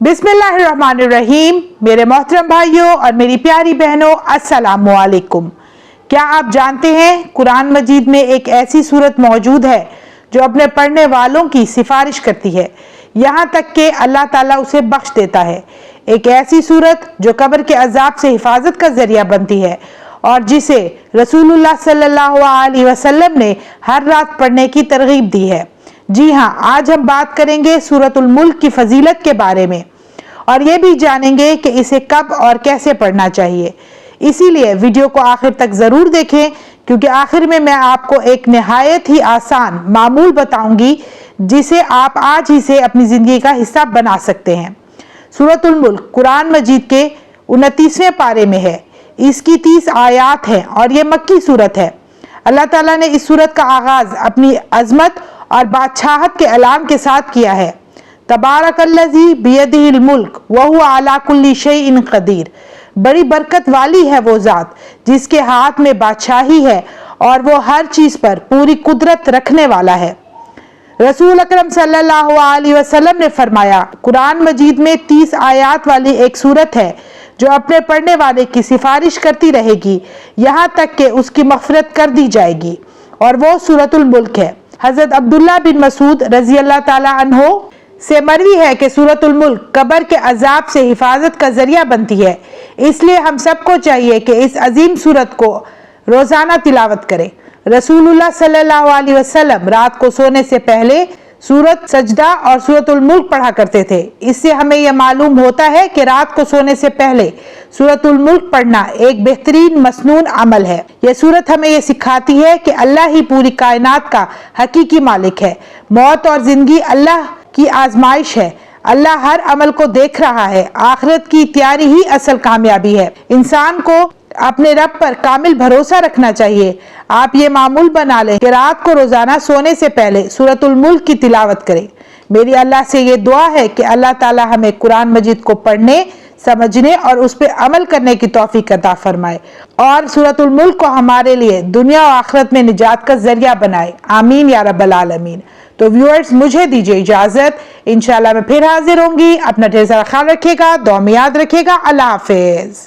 बिस्मिल्लाहिर्रहमानिर्रहीम। मेरे मोहतरम भाइयों और मेरी प्यारी बहनों, अस्सलामु अलैकुम। क्या आप जानते हैं कुरान मजीद में एक ऐसी सूरत मौजूद है जो अपने पढ़ने वालों की सिफारिश करती है, यहाँ तक कि अल्लाह ताला उसे बख्श देता है। एक ऐसी सूरत जो कब्र के अजाब से हिफाजत का जरिया बनती है और जिसे रसूलुल्लाह सल्लल्लाहु अलैहि वसल्लम ने हर रात पढ़ने की तरगीब दी है। जी हाँ, आज हम बात करेंगे सूरतुल मुल्क की फजीलत के बारे में और ये भी जानेंगे कि इसे कब और कैसे पढ़ना चाहिए। इसीलिए वीडियो को आखिर तक ज़रूर देखें, क्योंकि आखिर में मैं आपको एक निहायत ही आसान मामूल बताऊंगी जिसे आप आज ही से अपनी ज़िंदगी का हिस्सा बना सकते हैं। सूरतुल मुल्क कुरान मजीद के 29वें पारे में है। इसकी 30 आयात हैं और ये मक्की सूरत है। अल्लाह ताला ने इस सूरत का आगाज़ अपनी अजमत और बादशाहत के ऐलान के साथ किया है। तबारकल्लज़ी बियदिहिल मुल्क वहुवा अला कुल्ली शैइन क़दीर। बड़ी बरकत वाली है वो ज़ात जिसके हाथ में बादशाही है और वो हर चीज़ पर पूरी कुदरत रखने वाला है। रसूल अकरम सल्लल्लाहु अलैहि वसल्लम ने फरमाया, कुरान मजीद में 30 आयात वाली एक सूरत है जो अपने पढ़ने वाले की सिफारिश करती रहेगी यहाँ तक कि उसकी मग़फ़िरत कर दी जाएगी, और वो सूरतुल मुल्क है। हज़रत अब्दुल्ला बिन मसूद रज़ी अल्लाह ताला अन्हो से मरवी है कि सूरतुल मुल्क कब्र के अजाब से हिफाजत का जरिया बनती है। इसलिए हम सबको चाहिए कि इस अजीम सूरत को रोज़ाना तिलावत करें। रसूलुल्लाह सल्लल्लाहु अलैहि वसल्लम रात को सोने से पहले सूरत सजदा और सूरतुल मुल्क पढ़ा करते थे। इससे हमें यह मालूम होता है कि रात को सोने से पहले सूरतुल मुल्क पढ़ना एक बेहतरीन मसनून अमल है। यह सूरत हमें यह सिखाती है कि अल्लाह ही पूरी कायनात का हकीकी मालिक है। मौत और जिंदगी अल्लाह की आजमाइश है। अल्लाह हर अमल को देख रहा है। आखिरत की तैयारी ही असल कामयाबी है। इंसान को अपने रब पर कामिल भरोसा रखना चाहिए। आप ये मामूल बना लें कि रात को रोजाना सोने से पहले सूरतुल मुल्क की तिलावत करें। मेरी अल्लाह से ये दुआ है कि अल्लाह ताला हमें कुरान मजीद को पढ़ने, समझने और उस पर अमल करने की तौफीक अता फरमाए और सूरतुल मुल्क को हमारे लिए दुनिया और आखिरत में निजात का जरिया बनाए। आमीन या रब्बल आलमीन। तो व्यूअर्स, मुझे दीजिए इजाजत। इंशाल्लाह मैं फिर हाजिर होंगी। अपना ढेर सारा ख्याल रखिएगा, दुआ में याद रखिएगा। अल्लाह हाफिज।